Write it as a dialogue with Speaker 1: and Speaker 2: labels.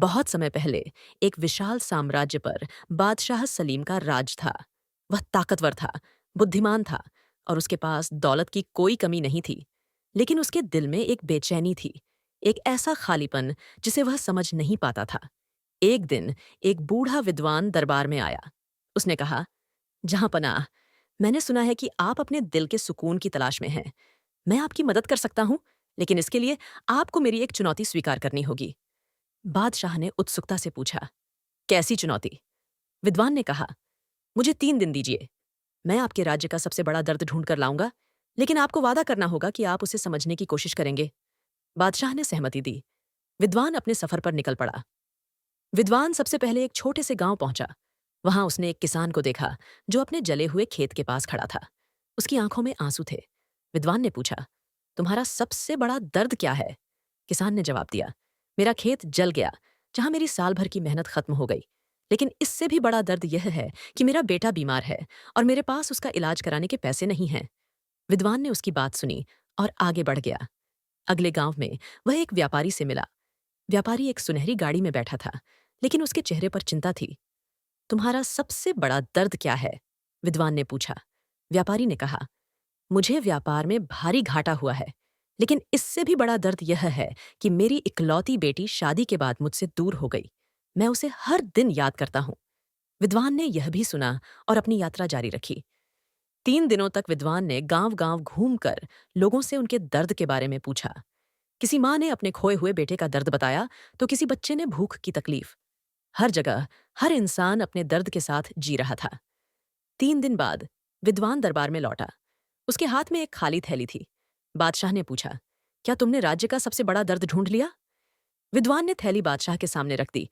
Speaker 1: बहुत समय पहले एक विशाल साम्राज्य पर बादशाह सलीम का राज था। वह ताकतवर था, बुद्धिमान था और उसके पास दौलत की कोई कमी नहीं थी। लेकिन उसके दिल में एक बेचैनी थी, एक ऐसा खालीपन जिसे वह समझ नहीं पाता था। एक दिन एक बूढ़ा विद्वान दरबार में आया। उसने कहा, जहां पनाह, मैंने सुना है कि आप अपने दिल के सुकून की तलाश में हैं। मैं आपकी मदद कर सकता हूं, लेकिन इसके लिए आपको मेरी एक चुनौती स्वीकार करनी होगी। बादशाह ने उत्सुकता से पूछा, कैसी चुनौती? विद्वान ने कहा, मुझे 3 दिन दीजिए। मैं आपके राज्य का सबसे बड़ा दर्द ढूंढ कर लाऊंगा, लेकिन आपको वादा करना होगा कि आप उसे समझने की कोशिश करेंगे। बादशाह ने सहमति दी। विद्वान अपने सफर पर निकल पड़ा। विद्वान सबसे पहले एक छोटे से गांव पहुंचा। वहां उसने एक किसान को देखा जो अपने जले हुए खेत के पास खड़ा था। उसकी आंखों में आंसू थे। विद्वान ने पूछा, तुम्हारा सबसे बड़ा दर्द क्या है? किसान ने जवाब दिया, मेरा खेत जल गया, जहां मेरी साल भर की मेहनत खत्म हो गई। लेकिन इससे भी बड़ा दर्द यह है कि मेरा बेटा बीमार है और मेरे पास उसका इलाज कराने के पैसे नहीं हैं। विद्वान ने उसकी बात सुनी और आगे बढ़ गया। अगले गांव में वह एक व्यापारी से मिला। व्यापारी एक सुनहरी गाड़ी में बैठा था, लेकिन उसके चेहरे पर चिंता थी। तुम्हारा सबसे बड़ा दर्द क्या है? विद्वान ने पूछा। व्यापारी ने कहा, मुझे व्यापार में भारी घाटा हुआ है, लेकिन इससे भी बड़ा दर्द यह है कि मेरी इकलौती बेटी शादी के बाद मुझसे दूर हो गई। मैं उसे हर दिन याद करता हूं। विद्वान ने यह भी सुना और अपनी यात्रा जारी रखी। 3 दिनों तक विद्वान ने गांव-गांव घूमकर लोगों से उनके दर्द के बारे में पूछा। किसी माँ ने अपने खोए हुए बेटे का दर्द बताया, तो किसी बच्चे ने भूख की तकलीफ। हर जगह हर इंसान अपने दर्द के साथ जी रहा था। 3 दिन बाद विद्वान दरबार में लौटा। उसके हाथ में एक खाली थैली थी। बादशाह ने पूछा, क्या तुमने राज्य का सबसे बड़ा दर्द ढूंढ लिया? विद्वान ने थैली बादशाह के सामने रख दी